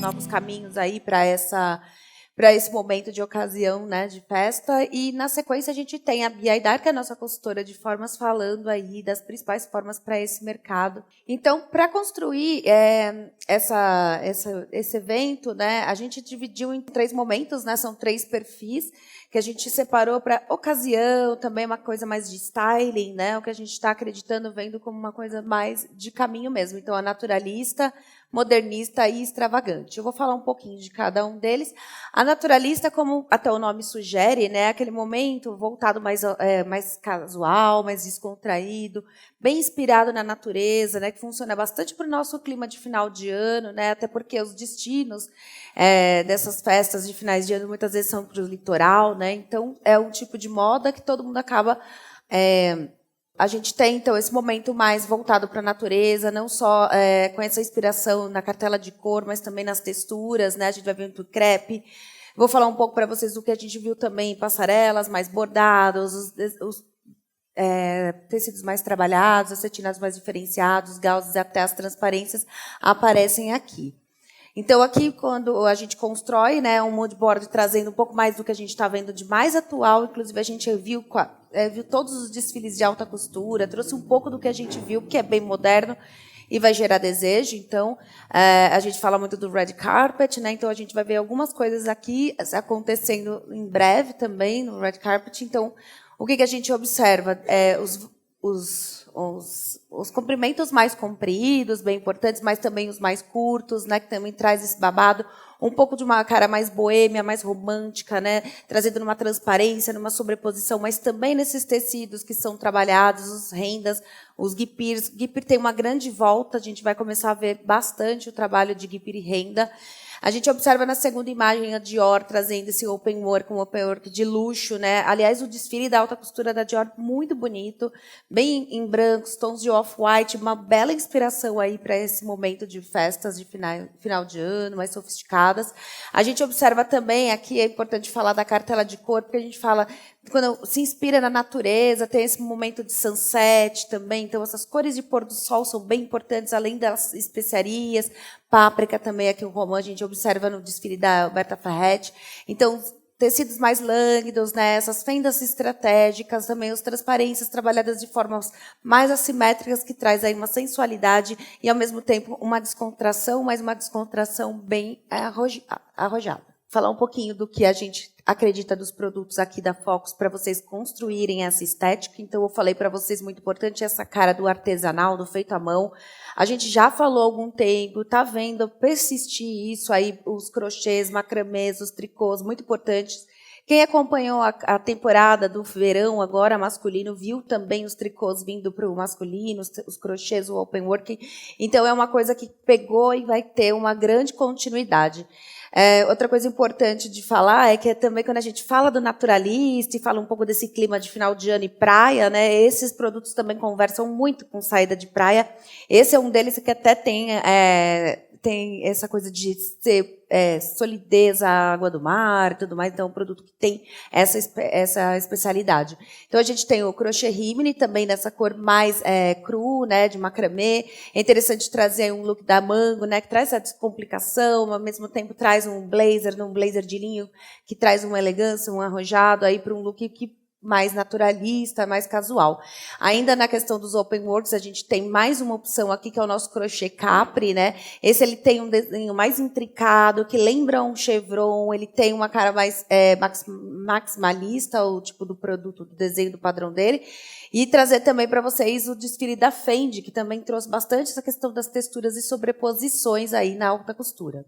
novos caminhos aí para esse momento de ocasião, né, de festa. E, na sequência, a gente tem a Bia Aidar, que é a nossa consultora de formas, falando aí das principais formas para esse mercado. Então, para construir esse evento, né, a gente dividiu em 3 momentos, né, são 3 perfis, que a gente separou para ocasião, também uma coisa mais de styling, né, o que a gente está acreditando, vendo como uma coisa mais de caminho mesmo. Então, a naturalista, modernista e extravagante. Eu vou falar um pouquinho de cada um deles. A naturalista, como até o nome sugere, né, aquele momento voltado mais casual, mais descontraído, bem inspirado na natureza, né, que funciona bastante para o nosso clima de final de ano, né, até porque os destinos dessas festas de finais de ano muitas vezes são para o litoral, né, então é um tipo de moda que todo mundo acaba a gente tem, então, esse momento mais voltado para a natureza, não só com essa inspiração na cartela de cor, mas também nas texturas, né? A gente vai ver muito crepe. Vou falar um pouco para vocês do que a gente viu também em passarelas, mais bordados, os tecidos mais trabalhados, as cetinas mais diferenciados, gauzes até as transparências aparecem aqui. Então, aqui, quando a gente constrói, né, um mood board trazendo um pouco mais do que a gente está vendo de mais atual, inclusive a gente viu todos os desfiles de alta costura, trouxe um pouco do que a gente viu, que é bem moderno e vai gerar desejo. Então, a gente fala muito do red carpet, né, então a gente vai ver algumas coisas aqui acontecendo em breve também no red carpet. Então, o que a gente observa? Os comprimentos mais compridos, bem importantes, mas também os mais curtos, né, que também traz esse babado, um pouco de uma cara mais boêmia, mais romântica, né, trazendo numa transparência, numa sobreposição, mas também nesses tecidos que são trabalhados, os rendas, os guipirs. Guipir tem uma grande volta, a gente vai começar a ver bastante o trabalho de guipir e renda. A gente observa na segunda imagem a Dior trazendo esse open work, um open work de luxo, né? Aliás, o desfile da alta costura da Dior muito bonito, bem em brancos, tons de off-white, uma bela inspiração aí para esse momento de festas de final de ano, mais sofisticadas. A gente observa também, aqui é importante falar da cartela de cor, porque a gente fala quando se inspira na natureza, tem esse momento de sunset também, então essas cores de pôr do sol são bem importantes, além das especiarias, páprica também, aqui o romã a gente observa no desfile da Alberta Ferretti. Então, tecidos mais lânguidos, né, essas fendas estratégicas, também as transparências trabalhadas de formas mais assimétricas, que traz aí uma sensualidade e, ao mesmo tempo, uma descontração, mas uma descontração bem arrojada. Falar um pouquinho do que a gente acredita dos produtos aqui da Focus para vocês construírem essa estética. Então, eu falei para vocês, muito importante, essa cara do artesanal, do feito à mão. A gente já falou há algum tempo, está vendo persistir isso aí, os crochês, macramês, os tricôs, muito importantes. Quem acompanhou a temporada do verão agora masculino viu também os tricôs vindo para o masculino, os crochês, o open work. Então, é uma coisa que pegou e vai ter uma grande continuidade. Outra coisa importante de falar é que também quando a gente fala do naturalista e fala um pouco desse clima de final de ano e praia, né, esses produtos também conversam muito com saída de praia. Esse é um deles que até tem essa coisa de ser solidez à água do mar e tudo mais, então é um produto que tem essa especialidade. Então, a gente tem o crochê rimini, também nessa cor mais cru, né, de macramê. É interessante trazer um look da Mango, né, que traz essa descomplicação, ao mesmo tempo traz um blazer de linho, que traz uma elegância, um arrojado, aí para um look que mais naturalista, mais casual. Ainda na questão dos open works, a gente tem mais uma opção aqui, que é o nosso crochê capri, né? Esse ele tem um desenho mais intricado, que lembra um chevron, ele tem uma cara mais maximalista, o tipo do produto, do desenho, do padrão dele. E trazer também para vocês o desfile da Fendi, que também trouxe bastante essa questão das texturas e sobreposições aí na alta costura.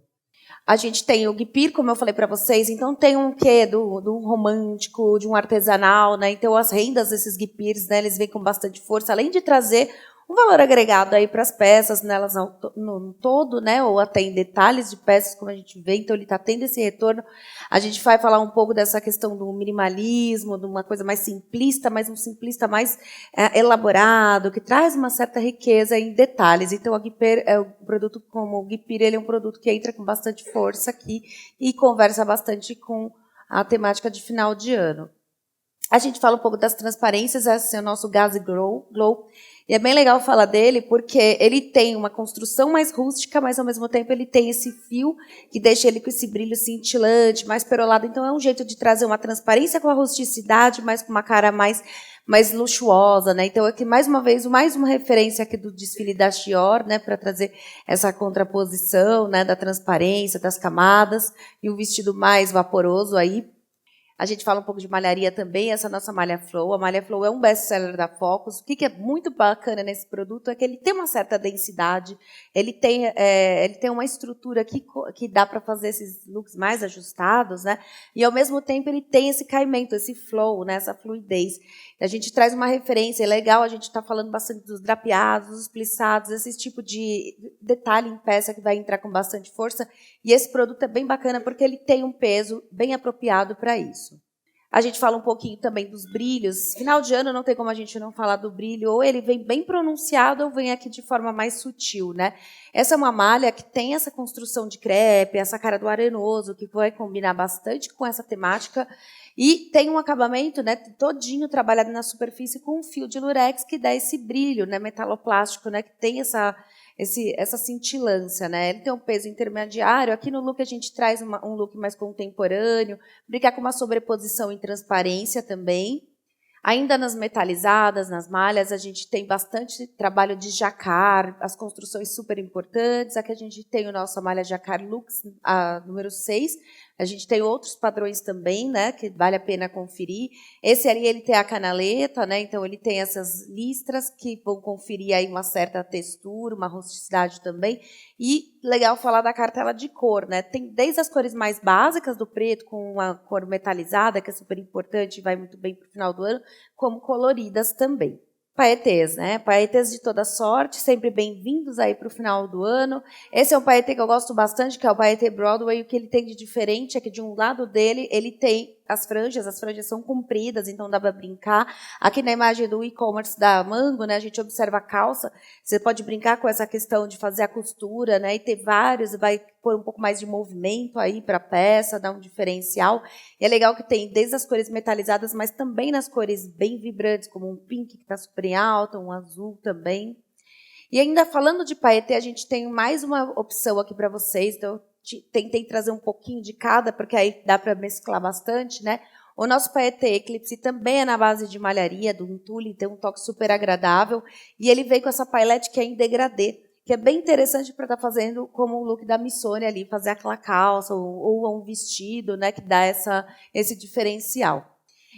A gente tem o guipir, como eu falei para vocês, então tem um quê do romântico, de um artesanal, né? Então as rendas desses guipirs, né, eles vêm com bastante força, além de trazer um valor agregado aí para as peças, nelas no todo, né, ou até em detalhes de peças, como a gente vê, então ele está tendo esse retorno. A gente vai falar um pouco dessa questão do minimalismo, de uma coisa mais simplista, mas um simplista mais elaborado, que traz uma certa riqueza em detalhes. Então, a Guipir é um produto como o Guipir, ele é um produto que entra com bastante força aqui e conversa bastante com a temática de final de ano. A gente fala um pouco das transparências, esse é o nosso Gas Glow. E é bem legal falar dele, porque ele tem uma construção mais rústica, mas, ao mesmo tempo, ele tem esse fio que deixa ele com esse brilho cintilante, mais perolado. Então, é um jeito de trazer uma transparência com a rusticidade, mas com uma cara mais luxuosa, né? Então, aqui, mais uma vez, mais uma referência aqui do desfile da Dior, né, para trazer essa contraposição, né, da transparência, das camadas, e um vestido mais vaporoso aí. A gente fala um pouco de malharia também, essa nossa malha Flow. A malha Flow é um best-seller da Focus. O que é muito bacana nesse produto é que ele tem uma certa densidade, ele tem uma estrutura que dá para fazer esses looks mais ajustados, né? E, ao mesmo tempo, ele tem esse caimento, esse flow, né? Essa fluidez. A gente traz uma referência, é legal, a gente está falando bastante dos drapeados, dos plissados, esse tipo de detalhe em peça que vai entrar com bastante força. E esse produto é bem bacana porque ele tem um peso bem apropriado para isso. A gente fala um pouquinho também dos brilhos. Final de ano não tem como a gente não falar do brilho, ou ele vem bem pronunciado ou vem aqui de forma mais sutil, né? Essa é uma malha que tem essa construção de crepe, essa cara do arenoso, que vai combinar bastante com essa temática. E tem um acabamento, né, todinho trabalhado na superfície com um fio de lurex que dá esse brilho, né, metaloplástico, né, que tem essa cintilância, né? Ele tem um peso intermediário. Aqui no look a gente traz um look mais contemporâneo, brincar com uma sobreposição em transparência também. Ainda nas metalizadas, nas malhas, a gente tem bastante trabalho de jacquard, as construções super importantes. Aqui a gente tem a nossa malha jacquard Lux, a número 6. A gente tem outros padrões também, né, que vale a pena conferir. Esse ali ele tem a canaleta, né, então ele tem essas listras que vão conferir aí uma certa textura, uma rusticidade também. E legal falar da cartela de cor, né? Tem desde as cores mais básicas do preto, com uma cor metalizada, que é super importante e vai muito bem para o final do ano, como coloridas também. Paetês, né? Paetês de toda sorte, sempre bem-vindos aí para o final do ano. Esse é um paetê que eu gosto bastante, que é o paetê Broadway. O que ele tem de diferente é que, de um lado dele, ele tem as franjas são compridas, então dá para brincar. Aqui na imagem do e-commerce da Mango, né, a gente observa a calça, você pode brincar com essa questão de fazer a costura, né, e ter vários, vai pôr um pouco mais de movimento aí para a peça, dar um diferencial. E é legal que tem desde as cores metalizadas, mas também nas cores bem vibrantes, como um pink que está super em alta, um azul também. E ainda falando de paetê, a gente tem mais uma opção aqui para vocês, então tentei trazer um pouquinho de cada, porque aí dá para mesclar bastante, né? O nosso paetê Eclipse também é na base de malharia, do tule, tem um toque super agradável, e ele veio com essa pailete que é em degradê, que é bem interessante para estar fazendo como o look da Missoni ali, fazer aquela calça ou um vestido, né, que dá esse diferencial.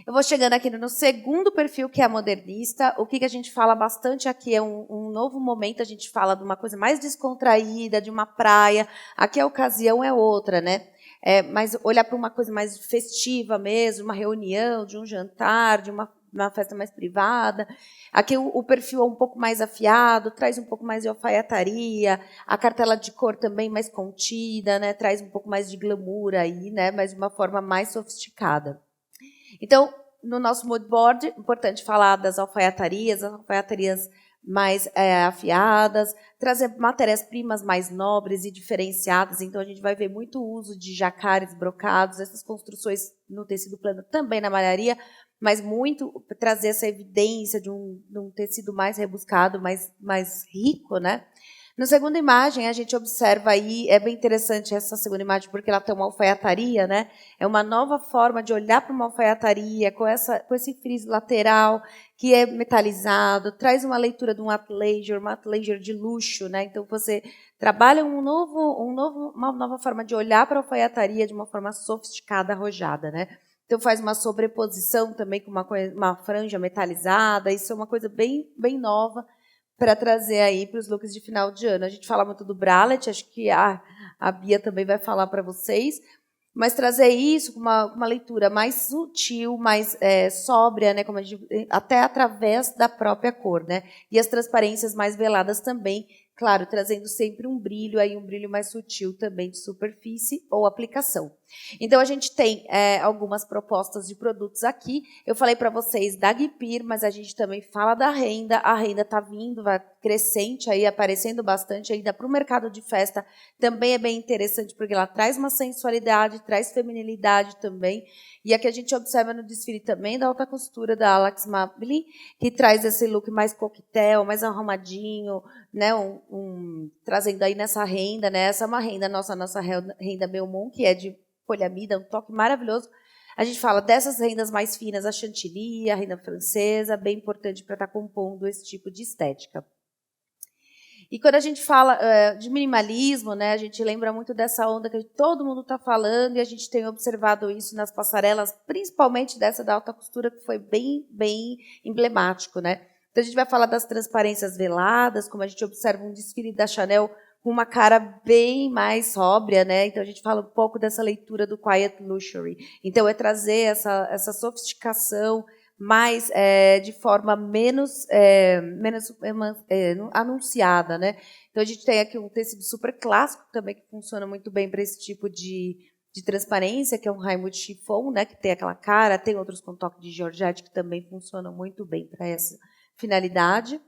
Eu vou chegando aqui no segundo perfil, que é a modernista. O que a gente fala bastante aqui é um novo momento, a gente fala de uma coisa mais descontraída, de uma praia. Aqui a ocasião é outra, né? Mas olhar para uma coisa mais festiva mesmo, uma reunião, de um jantar, de uma festa mais privada. Aqui o perfil é um pouco mais afiado, traz um pouco mais de alfaiataria, a cartela de cor também mais contida, né? Traz um pouco mais de glamour aí, né? Mas de uma forma mais sofisticada. Então, no nosso mood board, é importante falar das alfaiatarias mais afiadas, trazer matérias-primas mais nobres e diferenciadas. Então, a gente vai ver muito uso de jacares, brocados, essas construções no tecido plano também na malharia, mas muito trazer essa evidência de um tecido mais rebuscado, mais rico, né? Na segunda imagem, a gente observa aí, é bem interessante essa segunda imagem, porque ela tem uma alfaiataria, né? É uma nova forma de olhar para uma alfaiataria, com esse friso lateral, que é metalizado, traz uma leitura de um athleisure de luxo, né? Então, você trabalha uma nova forma de olhar para a alfaiataria de uma forma sofisticada, arrojada, né? Então, faz uma sobreposição também com uma franja metalizada, isso é uma coisa bem, bem nova, para trazer aí para os looks de final de ano. A gente fala muito do bralette, acho que a Bia também vai falar para vocês, mas trazer isso com uma leitura mais sutil, mais sóbria, né, como até através da própria cor, né, e as transparências mais veladas também, Claro, trazendo sempre um brilho, aí um brilho mais sutil também de superfície ou aplicação. Então, a gente tem algumas propostas de produtos aqui. Eu falei para vocês da Guipir, mas a gente também fala da Renda. A Renda está vindo, vai crescente, aí aparecendo bastante ainda para o mercado de festa. Também é bem interessante, porque ela traz uma sensualidade, traz feminilidade também. E aqui a gente observa no desfile também da alta costura da Alex Mably, que traz esse look mais coquetel, mais arrumadinho, né, trazendo aí nessa renda, né, essa é uma renda, nossa renda Belmont, que é de poliamida, um toque maravilhoso. A gente fala dessas rendas mais finas, a chantilly, a renda francesa, bem importante para estar compondo esse tipo de estética. E quando a gente fala de minimalismo, né, a gente lembra muito dessa onda que todo mundo está falando, e a gente tem observado isso nas passarelas, principalmente dessa da alta costura, que foi bem, bem emblemático, né? Então, a gente vai falar das transparências veladas, como a gente observa um desfile da Chanel com uma cara bem mais sóbria, né? Então, a gente fala um pouco dessa leitura do Quiet Luxury. Então, é trazer essa sofisticação mais de forma menos anunciada, né? Então, a gente tem aqui um tecido super clássico também, que funciona muito bem para esse tipo de transparência, que é um Raimund chiffon, né? Que tem aquela cara, tem outros com toque de georgette que também funcionam muito bem para essa finalidade.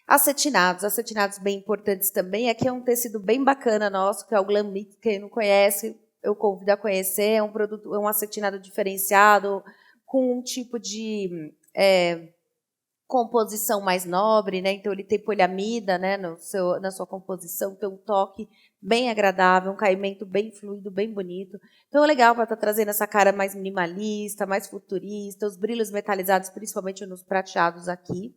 Acetinados bem importantes também. Aqui é um tecido bem bacana nosso, que é o Glam Mix. Quem não conhece, eu convido a conhecer. É um produto, é um acetinado diferenciado, com um tipo de composição mais nobre, né? Então ele tem poliamida, né, na sua composição, tem um toque bem agradável, um caimento bem fluido, bem bonito. Então é legal para estar trazendo essa cara mais minimalista, mais futurista, os brilhos metalizados, principalmente nos prateados aqui.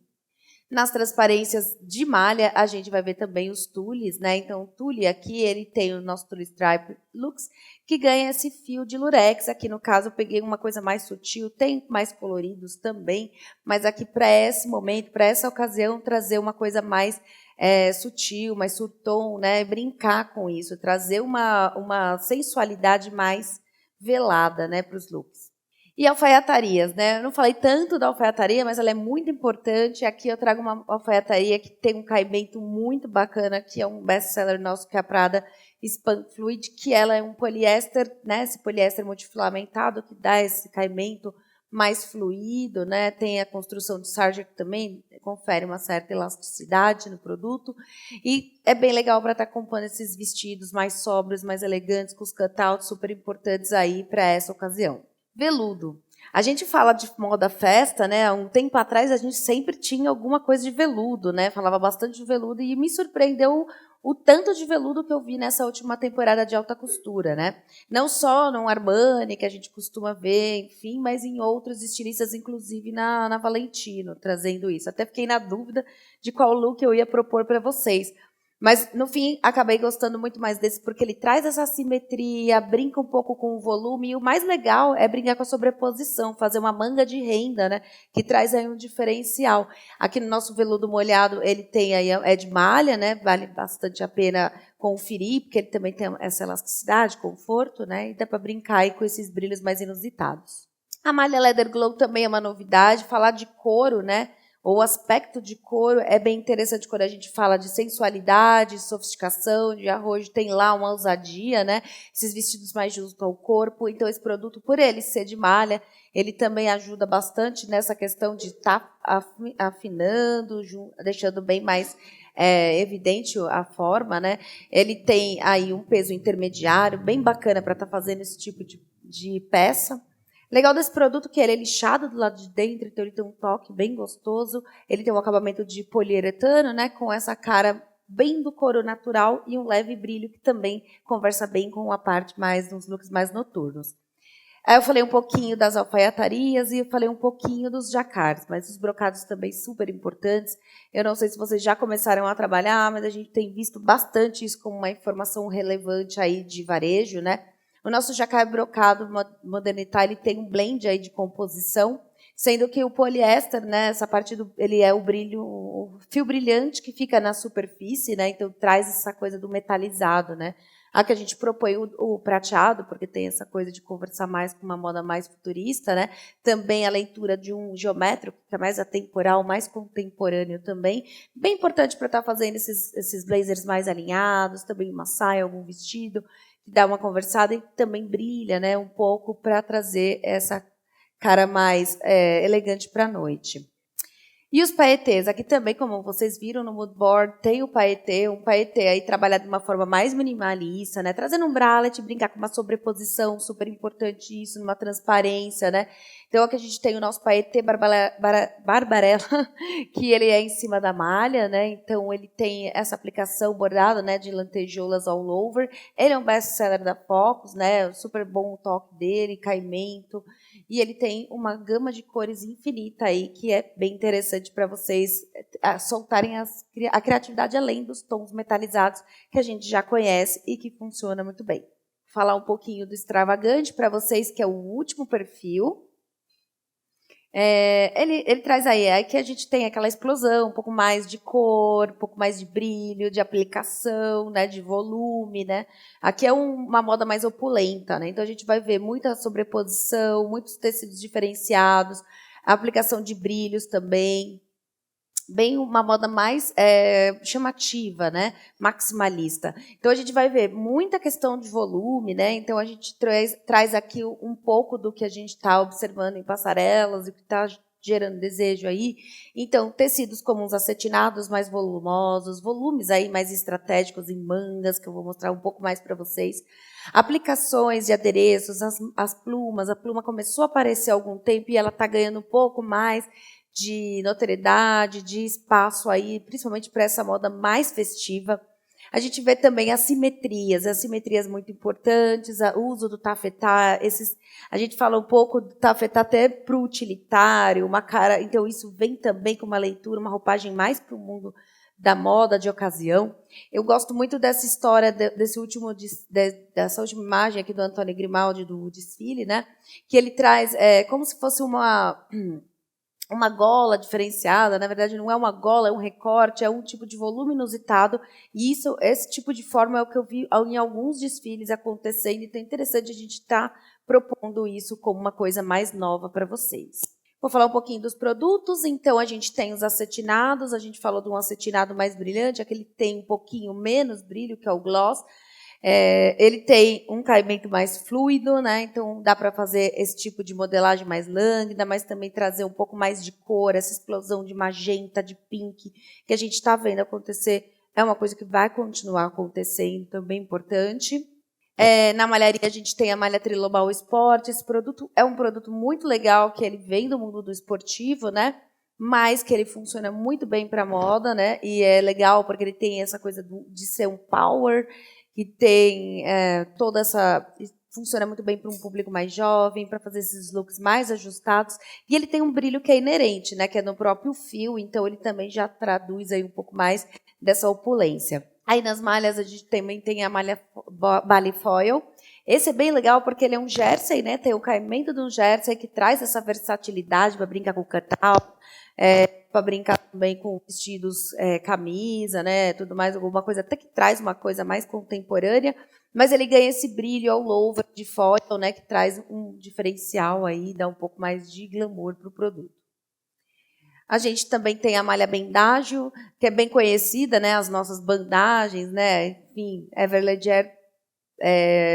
Nas transparências de malha, a gente vai ver também os tules, né? Então, o tule aqui, ele tem o nosso tule stripe Lux, que ganha esse fio de lurex. Aqui, no caso, eu peguei uma coisa mais sutil, tem mais coloridos também, mas aqui, para esse momento, para essa ocasião, trazer uma coisa mais sutil, mais surtom, né? Brincar com isso, trazer uma sensualidade mais velada, né, para os looks. E alfaiatarias, né? Eu não falei tanto da alfaiataria, mas ela é muito importante. Aqui eu trago uma alfaiataria que tem um caimento muito bacana, que é um best-seller nosso, que é a Prada Span Fluid, que ela é um poliéster, né? Esse poliéster multifilamentado, que dá esse caimento mais fluido, né? Tem a construção de sarja, que também confere uma certa elasticidade no produto. E é bem legal para estar compondo esses vestidos mais sóbrios, mais elegantes, com os cutouts super importantes aí para essa ocasião. Veludo. A gente fala de moda festa, né? Há um tempo atrás a gente sempre tinha alguma coisa de veludo, né? Falava bastante de veludo e me surpreendeu o tanto de veludo que eu vi nessa última temporada de alta costura, né? Não só no Armani, que a gente costuma ver, enfim, mas em outros estilistas, inclusive na Valentino, trazendo isso. Até fiquei na dúvida de qual look eu ia propor para vocês. Mas, no fim, acabei gostando muito mais desse, porque ele traz essa simetria, brinca um pouco com o volume, e o mais legal é brincar com a sobreposição, fazer uma manga de renda, né, que traz aí um diferencial. Aqui no nosso veludo molhado, ele tem aí, é de malha, né, vale bastante a pena conferir, porque ele também tem essa elasticidade, conforto, né, e dá para brincar aí com esses brilhos mais inusitados. A malha Leather Glow também é uma novidade, falar de couro, né, o aspecto de couro é bem interessante quando a gente fala de sensualidade, sofisticação, de arrojo, tem lá uma ousadia, né? Esses vestidos mais justos ao corpo. Então, esse produto, por ele ser de malha, ele também ajuda bastante nessa questão de estar afinando, deixando bem mais evidente a forma, né? Ele tem aí um peso intermediário, bem bacana para estar fazendo esse tipo de peça. Legal desse produto que ele é lixado do lado de dentro, então ele tem um toque bem gostoso. Ele tem um acabamento de poliuretano, né, com essa cara bem do couro natural e um leve brilho que também conversa bem com a parte mais dos looks mais noturnos. Aí eu falei um pouquinho das alfaiatarias e eu falei um pouquinho dos jacards, mas os brocados também super importantes. Eu não sei se vocês já começaram a trabalhar, mas a gente tem visto bastante isso como uma informação relevante aí de varejo, né? O nosso jacquard brocado Modernità, ele tem um blend aí de composição, sendo que o poliéster, né, essa parte ele é o fio brilhante que fica na superfície, né, então traz essa coisa do metalizado, né. Aqui a gente propõe o prateado, porque tem essa coisa de conversar mais com uma moda mais futurista, né? Também a leitura de um geométrico, que é mais atemporal, mais contemporâneo também. Bem importante para estar fazendo esses blazers mais alinhados, também uma saia, algum vestido, que dá uma conversada e também brilha, né? Um pouco para trazer essa cara mais elegante para a noite. E os paetês, aqui também, como vocês viram no mood board, tem o paetê, um paetê aí trabalhado de uma forma mais minimalista, né? Trazendo um bralette, brincar com uma sobreposição, super importante isso, numa transparência, né? Então aqui a gente tem o nosso paetê Barbarella, que ele é em cima da malha, né? Então ele tem essa aplicação bordada, né, de lantejoulas all over. Ele é um best-seller da Focus, né? Super bom o toque dele, caimento. E ele tem uma gama de cores infinita aí, que é bem interessante para vocês soltarem a criatividade além dos tons metalizados que a gente já conhece e que funciona muito bem. Vou falar um pouquinho do extravagante para vocês, que é o último perfil. Ele traz aí que a gente tem aquela explosão, um pouco mais de cor, um pouco mais de brilho, de aplicação, né, de volume, né? Aqui é uma moda mais opulenta, né? Então a gente vai ver muita sobreposição, muitos tecidos diferenciados, a aplicação de brilhos também, bem uma moda mais chamativa, né? Maximalista. Então a gente vai ver muita questão de volume, né? Então a gente traz aqui um pouco do que a gente está observando em passarelas e que está gerando desejo aí. Então tecidos como os acetinados mais volumosos, volumes aí mais estratégicos em mangas, que eu vou mostrar um pouco mais para vocês. Aplicações de adereços, as plumas. A pluma começou a aparecer há algum tempo e ela está ganhando um pouco mais de notoriedade, de espaço aí, principalmente para essa moda mais festiva. A gente vê também assimetrias muito importantes, o uso do tafetá, a gente fala um pouco do tafetá até para o utilitário, uma cara, então isso vem também com uma leitura, uma roupagem mais para o mundo da moda de ocasião. Eu gosto muito dessa história dessa última imagem aqui do Antônio Grimaldi do desfile, né? Que ele traz como se fosse uma gola diferenciada, na verdade não é uma gola, é um recorte, é um tipo de volume inusitado, e esse tipo de forma é o que eu vi em alguns desfiles acontecendo, então é interessante a gente estar propondo isso como uma coisa mais nova para vocês. Vou falar um pouquinho dos produtos, então a gente tem os acetinados, a gente falou de um acetinado mais brilhante, aquele que tem um pouquinho menos brilho, que é o gloss. Ele tem um caimento mais fluido, né? Então dá para fazer esse tipo de modelagem mais lânguida, mas também trazer um pouco mais de cor, essa explosão de magenta, de pink, que a gente está vendo acontecer, é uma coisa que vai continuar acontecendo, também importante. Na malharia a gente tem a malha Trilobal Sport, esse produto é um produto muito legal, que ele vem do mundo do esportivo, né? Mas que ele funciona muito bem para moda, né? E é legal porque ele tem essa coisa de ser um power, que tem toda essa... Funciona muito bem para um público mais jovem, para fazer esses looks mais ajustados. E ele tem um brilho que é inerente, né, que é no próprio fio, então ele também já traduz aí um pouco mais dessa opulência. Aí nas malhas a gente também tem a malha Bali Foil. Esse é bem legal porque ele é um jersey, né? Tem o caimento de um jersey que traz essa versatilidade para brincar com o cutout, para brincar também com vestidos, camisa, né? Tudo mais, alguma coisa até que traz uma coisa mais contemporânea, mas ele ganha esse brilho all over de foil, né? Que traz um diferencial aí, dá um pouco mais de glamour para o produto. A gente também tem a malha bendágio, que é bem conhecida, né? As nossas bandagens, né? Enfim, Everleger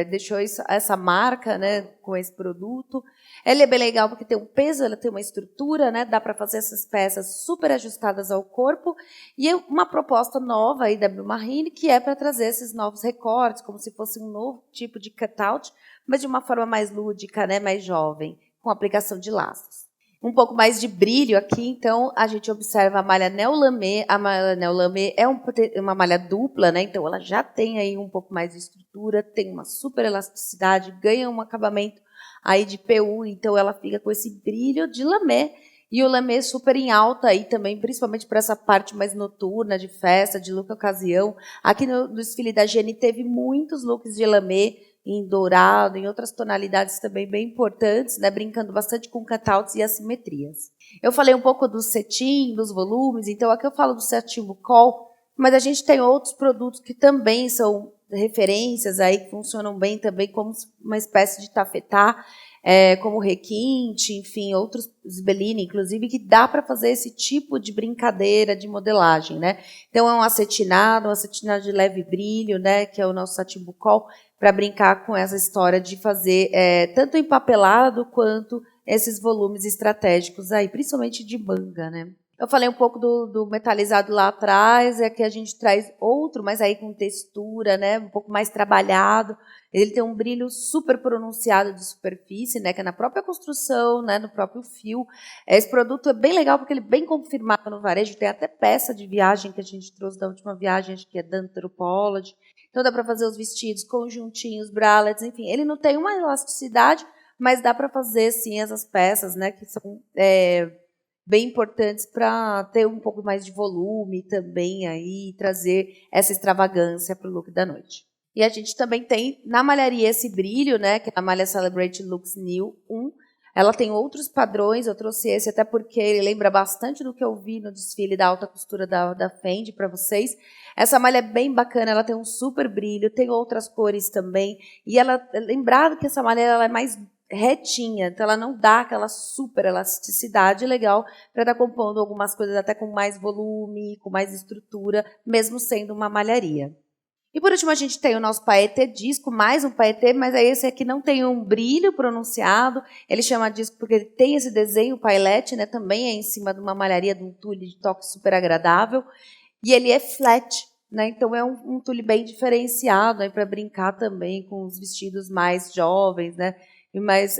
deixou essa marca, né, com esse produto. Ela é bem legal porque tem um peso, ela tem uma estrutura, né? Dá para fazer essas peças super ajustadas ao corpo. E é uma proposta nova aí da Blumarine, que é para trazer esses novos recortes, como se fosse um novo tipo de cutout, mas de uma forma mais lúdica, né? Mais jovem, com aplicação de laços. Um pouco mais de brilho aqui, então a gente observa a malha Néo-Lamé. A malha Néo-Lamé é uma malha dupla, né? Então ela já tem aí um pouco mais de estrutura, tem uma super elasticidade, ganha um acabamento aí de PU, então ela fica com esse brilho de lamé. E o lamé super em alta aí também, principalmente para essa parte mais noturna, de festa, de look ocasião. Aqui no desfile da Gene teve muitos looks de lamé, em dourado, em outras tonalidades também bem importantes, né, brincando bastante com cutouts e assimetrias. Eu falei um pouco do cetim, dos volumes, então aqui eu falo do cetim bucol, mas a gente tem outros produtos que também são referências aí que funcionam bem também como uma espécie de tafetá, como requinte, enfim, outros Sbellini, inclusive, que dá para fazer esse tipo de brincadeira de modelagem, né? Então é um acetinado de leve brilho, né? Que é o nosso satin bucol, para brincar com essa história de fazer tanto empapelado quanto esses volumes estratégicos aí, principalmente de manga, né? Eu falei um pouco do metalizado lá atrás, que a gente traz outro, mas aí com textura, né, um pouco mais trabalhado. Ele tem um brilho super pronunciado de superfície, né, que é na própria construção, né, no próprio fio. Esse produto é bem legal porque ele é bem confirmado no varejo, tem até peça de viagem que a gente trouxe da última viagem, acho que é da Anthropology. Então dá para fazer os vestidos, conjuntinhos, bralets, enfim. Ele não tem uma elasticidade, mas dá para fazer, sim, essas peças, né, que são bem importantes para ter um pouco mais de volume também aí, trazer essa extravagância para o look da noite. E a gente também tem na malharia esse brilho, né, que é a malha Celebrate Looks New 1. Ela tem outros padrões, eu trouxe esse até porque ele lembra bastante do que eu vi no desfile da alta costura da Fendi para vocês. Essa malha é bem bacana, ela tem um super brilho, tem outras cores também. E ela, lembrado que essa malha ela é mais retinha, então ela não dá aquela super elasticidade legal para estar compondo algumas coisas até com mais volume, com mais estrutura, mesmo sendo uma malharia. E por último a gente tem o nosso paetê disco, mais um paetê, mas aí esse aqui não tem um brilho pronunciado, ele chama disco porque ele tem esse desenho pailete, né, também é em cima de uma malharia, de um tule de toque super agradável, e ele é flat, né, então é um tule bem diferenciado para brincar também com os vestidos mais jovens, né, e mais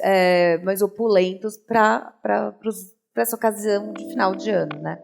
opulentos para essa ocasião de final de ano, né.